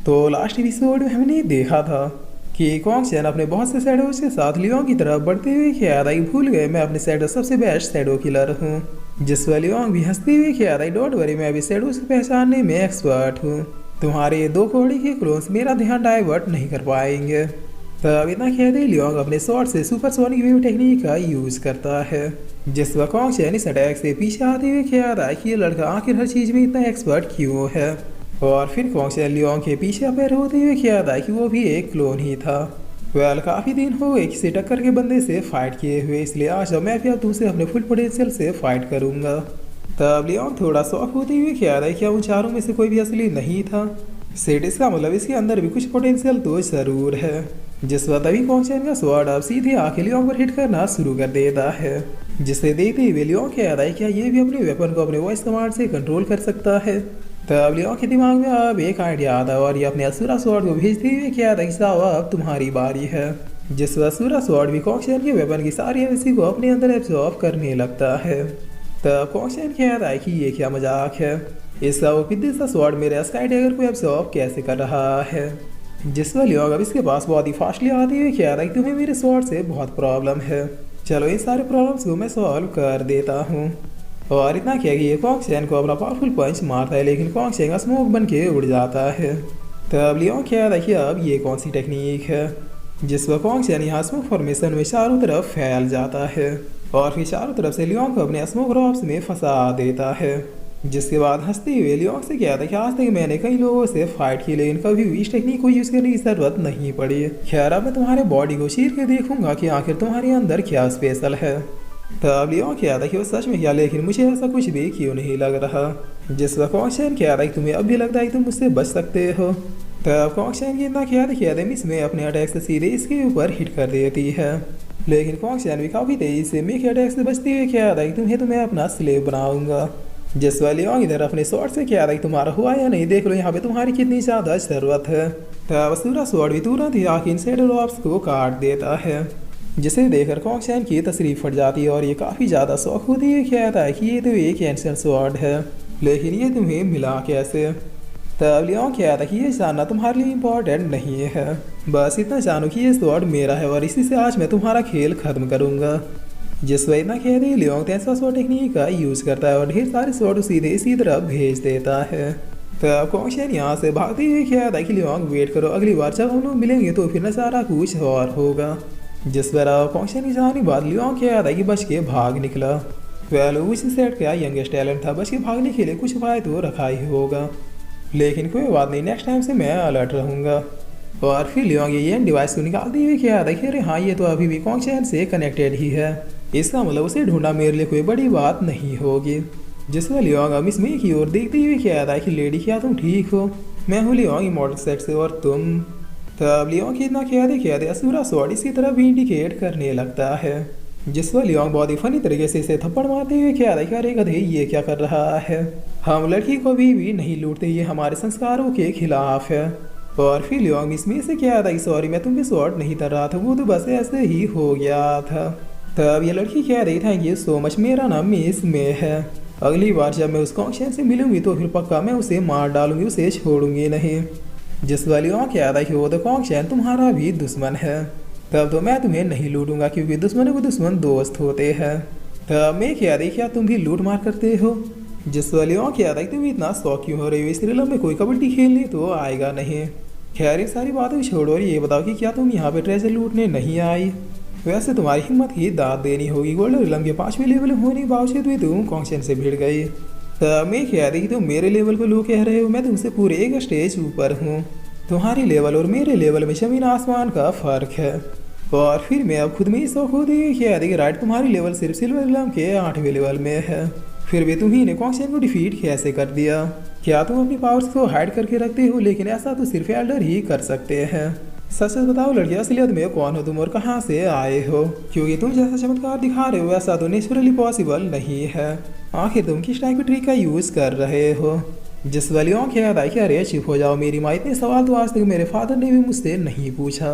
तो last episode में हमने देखा था कि कॉन्ग चैन अपने बहुत से शैडोज के साथ लियोंग की तरफ बढ़ते हुए ख्याल आई भूल गए मैं अपने शैडो सबसे बेस्ट शैडो किलर हूँ। जिस पर लियोंग भी हंसते हुए ख्याल आई डोंट वरी मैं अभी शैडोज को पहचानने में एक्सपर्ट हूँ। तुम्हारे ये 2 कौड़ी के क्लोन्स मेरा ध्यान डाइवर्ट नहीं कर पाएंगे। तब इतना कहते ही लियोंग अपने शॉट से सुपर सोनिक वेव टेक्निक का यूज करता है। जिस वक्त कॉन्ग चैन इस अटैक से पीछे आते हुए ख्याल आया कि ये लड़का आखिर हर चीज में इतना एक्सपर्ट क्यों है। और फिर कॉन्ग चैन लियोंग के पीछे अपेयर होते हुए ख्याल आया कि वो भी एक क्लोन ही था। वेल काफी दिन हो गए किसी टक्कर के बंदे से फाइट किए हुए, इसलिए आज मैं भी अब तुमसे अपने फुल पोटेंशियल से फाइट करूंगा। तब लियोंग थोड़ा शौक होते हुए ख्याल आया क्या उन चारों में से कोई भी असली नहीं था। सेट इसका मतलब इसके अंदर भी कुछ पोटेंशियल तो जरूर है। जिस वक्त अभी कॉन्ग चैन का स्वॉर्ड अब सीधे आके लियोंग पर हिट करना शुरू कर देता है, जिसे देखते ही लियोंग ख्याल आया क्या ये भी अपने वेपन को अपने वॉइस कमांड से कंट्रोल कर सकता है। तब लियोंग के दिमाग में अब एक आइडिया आता और ये अपने असुरा स्वॉर्ड को भेजते हुए क्या था अब तुम्हारी बारी है। जिस वक्त असुरा स्वॉर्ड भी कॉन्ग चैन के वेपन की सारी एनर्जी को अपने अंदर एब्जॉर्ब करने लगता है। तब कॉन्ग चैन ख्याल आया कि ये क्या मजाक है, इसका वो पिद्दे सा स्वॉर्ड मेरे स्काई डैगर को एब्जॉर्ब कैसे कर रहा है। जिस वक्त लियोंग अब इसके पास बहुत ही फास्टली आते हुए ख्याल आया कि तुम्हें मेरे स्वॉर्ड से बहुत प्रॉब्लम है, चलो इन सारे प्रॉब्लम्स को मैं सॉल्व कर देता हूँ। और इतना किया कि ये कॉन्ग चैन को अपना पावरफुल पंच मारता है, लेकिन कॉन्ग चैन का स्मोक बन के उड़ जाता है। तब लियोंग ख्याल है कि अब ये कौन सी टेक्निक है। जिस वक्त कॉन्ग चैन यहाँ स्मोक फॉर्मेशन में चारों तरफ फैल जाता है और फिर चारों तरफ से लियोंग को अपने स्मोक रॉब्स में फंसा देता है। जिसके बाद हंसते हुए लियोंग से कहता है कि आज तक मैंने कई लोगों से फाइट की, लेकिन कभी भी इस टेक्निक को यूज करने की जरूरत नहीं पड़ी। खैर अब मैं तुम्हारे बॉडी को चीर के देखूंगा कि आखिर तुम्हारे अंदर क्या स्पेशल है। तब लियोंग कहता है कि वो सच में क्या, लेकिन मुझे ऐसा कुछ भी क्यों नहीं लग रहा। जिस वक्त कॉन्ग चैन कहता है कि तुम्हें अब भी लगता है कि तुम मुझसे बच सकते हो। तब कॉन्ग चैन की इतना कहते मिस में अपने अटैक से सीधे इसके ऊपर हिट कर देती है, लेकिन कॉन्ग चैन भी काफी तेजी से मिक अटैक से बचते हुए कहता है कि तुम्हें अपना स्लेव बनाऊंगा। जिस वाले लियोंग इधर अपने स्वॉर्ड से कहता है कि तुम्हारा हुआ या नहीं, देख लो यहाँ पे तुम्हारी कितनी ज्यादा जरूरत है। तब असुरा स्वॉर्ड भी तुरंत ही आके इन शैडो रॉब्स को काट देता है, जिसे देखकर कॉन्ग चैन की तस्वीर फट जाती है और ये काफी ज्यादा शौक होती है। कहता है कि ये तो एक एंशिएंट स्वॉर्ड है, लेकिन ये तुम्हें मिला कैसे। तब लियोंग कहता है कि ये जानना तुम्हारे लिए इम्पोर्टेंट नहीं है, बस इतना जानो कि ये स्वॉर्ड मेरा है और इसी से आज मैं तुम्हारा खेल खत्म करूंगा। जिस वजह इतना कहते ही लियोंग तेंसा स्वॉर्ड टेक्निक का यूज करता है और ढेर सारे स्वॉर्ड सीधे इसी तरफ भेज देता है। तब कॉन्ग चैन यहाँ से भागते हुए कहता है कि लियोंग वेट करो, अगली बार जब हम लोग मिलेंगे तो फिर नजारा कुछ और होगा। जिस पर कॉन्ग चैन की जाने बाद लियोंग कहता है कि बच के भाग निकला। वेल उसी सेट का यंगेस्ट टैलेंट था, बच के भागने के लिए कुछ उपाय तो रखा ही होगा, लेकिन कोई बात नहीं, नेक्स्ट टाइम से मैं अलर्ट रहूंगा। और फिर लियोंग ये डिवाइस को निकालते हुए कहता है कि अरे हाँ, ये तो अभी भी कॉन्ग चैन से कनेक्टेड ही है, इसका मतलब उसे ढूंढना मेरे लिए कोई बड़ी बात नहीं होगी। जिसमें लियोंग अब इसमें की ओर देखते हुए कहता है कि लेडी क्या तुम ठीक हो, मैं हूँ लियोंग इमॉर्टल सेट से और तुम। तब लियोंग इतना कहते असुरा स्वॉर्ड इसी तरह भी इंडिकेट करने लगता है, जिस पर लियोंग बहुत ही फनी तरीके से इसे थप्पड़ मारते हुए कहता है कि अरे गधे ये क्या कर रहा है, हम लड़की को भी नहीं लूटते, ये हमारे संस्कारों के खिलाफ है। और फिर लियोंग इसमें से कहता है कि सॉरी मैं तुम पे स्वॉर्ड नहीं कर रहा था, वो तो बस ऐसे ही हो गया था। तब ये लड़की कह रही था कि सो मच मेरा नाम मिस में है, अगली बार जब मैं उस कॉन्ग चैन से मिलूंगी तो फिर पक्का मैं उसे मार डालूंगी, उसे छोड़ूंगी नहीं। जिस वाली वहाँ क्या था कि वो तो कॉन्ग चैन तुम्हारा भी दुश्मन है, तब तो मैं तुम्हें नहीं लूटूंगा, क्योंकि दुश्मन को दुश्मन दोस्त होते हैं। तब मैं क्या रही क्या तुम भी लूट मार करते हो। जिस वाली वहाँ क्या था कि तुम इतना शौक क्यों हो रही हो, इस रिलम में कोई कबड्डी खेलने तो आएगा नहीं। खैर ये सारी बातें छोड़ो और ये बताओ कि क्या तुम यहाँ पे ट्रेजर लूटने नहीं आई। वैसे तुम्हारी हिम्मत ही दाद देनी होगी, गोल्डन रिलम के 5वें लेवल होने के बावजूद भी तुम कॉन्ग चैन से भिड़ गई। तब मैं कह रही कि तुम मेरे लेवल को लो कह रहे हो, मैं तुमसे पूरे एक स्टेज ऊपर हूँ, तुम्हारी लेवल और मेरे लेवल में जमीन आसमान का फर्क है। और फिर मैं अब खुद में ही शौक होती है कह रही राइट तुम्हारी लेवल सिर्फ सिल्वर रिलम के 8वें लेवल में है, फिर भी तुम्ही ने कॉन्ग चैन को डिफीट कैसे कर दिया। क्या तुम अपनी पावर्स को हाइड करके रखते हो, लेकिन ऐसा तो सिर्फ एल्डर ही कर सकते हैं। सच सच बताओ लड़कियां, असलियत में कौन हो तुम और कहाँ से आए हो, क्योंकि तुम जैसा चमत्कार दिखा रहे हो वैसा तो नेचुरली पॉसिबल नहीं है। आखिर तुम किस टाइप की ट्रिक का यूज कर रहे हो। जिस वाली कहता है कि अरे चुप हो जाओ मेरी माँ, इतने सवाल तो आज तक मेरे फादर ने भी मुझसे नहीं पूछा।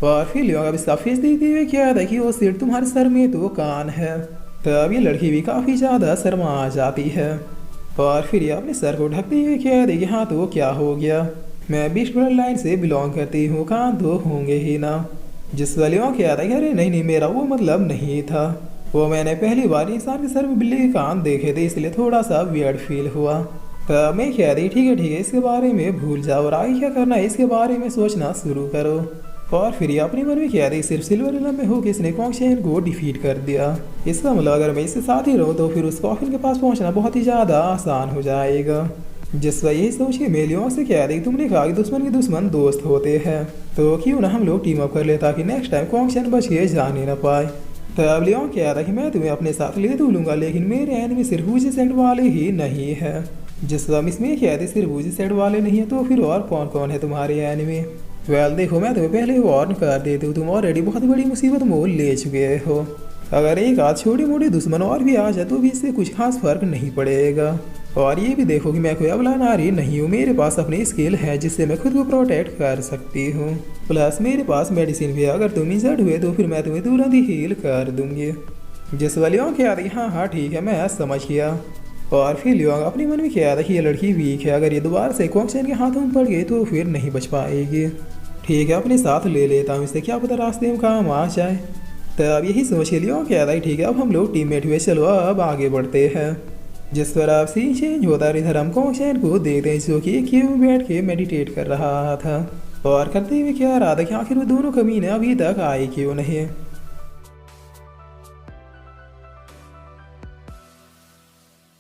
और फिर लियोंग अब इसका फेस देखते हुए कहता है कि वो सिर तुम्हारे सर में तो कान है। तब ये लड़की भी काफी ज्यादा शर्मा जाती है और फिर ये अपने सर को ढकते हुए कहती है कि हाँ तो क्या हो गया। मैं बीस्ट ब्लड लाइन से बिलोंग करती हूँ, कान तो होंगे ही ना। जिस वालियों के आता है, अरे नहीं नहीं, मेरा वो मतलब नहीं था। वो मैंने पहली बार इंसान के सर में बिल्ली के कान देखे थे, इसलिए थोड़ा सा वियर्ड फील हुआ। तब मैं कह दी ठीक है, इसके बारे में भूल जाओ और आगे क्या करना है इसके बारे में सोचना शुरू करो। और फिर ये अपने मन में कह दी सिर्फ सिल्वर एलम में हो कि इसने कॉन्गशेन को डिफीट कर दिया। इसका मतलब अगर मैं इसके साथ ही रहूँ तो फिर उस कॉफिन के पास पहुँचना बहुत ही ज़्यादा आसान हो जाएगा। जिस वजह यही सोच के मेलियों से कह दी तुमने कहा कि दुश्मन के दुश्मन दोस्त होते हैं, तो क्यों ना हम लोग टीम अप कर ले ताकि नेक्स्ट टाइम कॉन्गशन बच के जाने न पाए। तब लियोन कह रहा कि मैं तुम्हें अपने साथ ले तो लूंगा, लेकिन मेरे एनिमी सिर्फ उसी सेट वाले ही नहीं है। जिस वक्त इसमें कह दी सिर्फ उसी सेट वाले नहीं है, तो फिर और कौन कौन है तुम्हारे एनिमी। वेल देखो, मैं तुम्हें पहले वार्न कर देती हूँ, तुम ऑलरेडी बहुत बड़ी मुसीबत मोल ले चुके हो। अगर एक आध छोटी मोटी दुश्मन और भी आ जाए तो भी इससे कुछ खास फर्क नहीं पड़ेगा। और ये भी देखो कि मैं कोई अबला नारी नहीं हूँ, मेरे पास अपनी स्किल है जिससे मैं खुद को प्रोटेक्ट कर सकती हूँ। प्लस मेरे पास मेडिसिन भी है, अगर तुम इंजर्ड हुए तो फिर मैं तुम्हें तुरंत ही हील कर दूंगी। जिस वालियों कह रही हाँ ठीक है, मैं समझ गया। और फिर लियोंग अपने मन में कह था कि ये लड़की वीक है, अगर ये दोबारा से कॉन्गशन के हाथों में पड़ गई तो फिर नहीं बच पाएगी। ठीक है, अपने साथ ले लेता हूँ, इससे क्या पता रास्ते में काम आ जाए। तब यही सोच के लियोंग कह रहा ठीक है, अब हम लोग टीममेट हुए, चलो अब आगे बढ़ते हैं। जिस पर आप सीन चेंज होता है, इधर हम कॉन्गशन को देखते हैं जो कि क्यों में बैठ के मेडिटेट कर रहा था और करते हुए क्या रहा था कि आखिर वो दोनों कमीने अभी तक आए क्यों नहीं।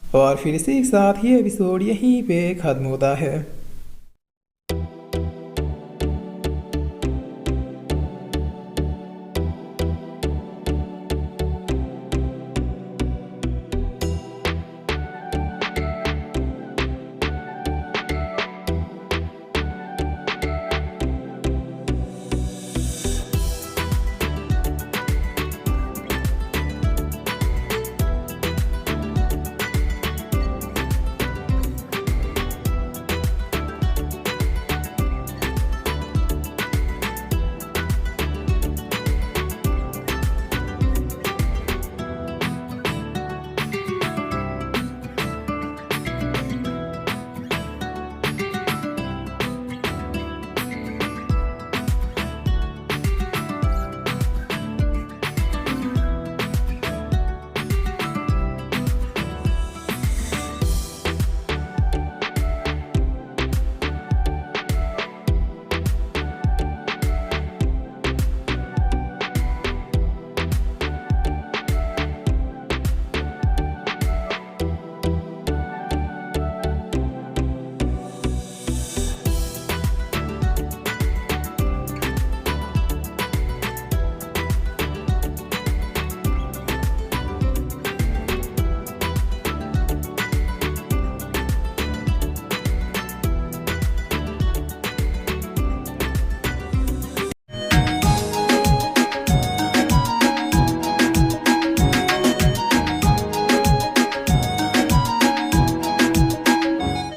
और फिर इसी के साथ ये एपिसोड यहीं पे ख़त्म होता है।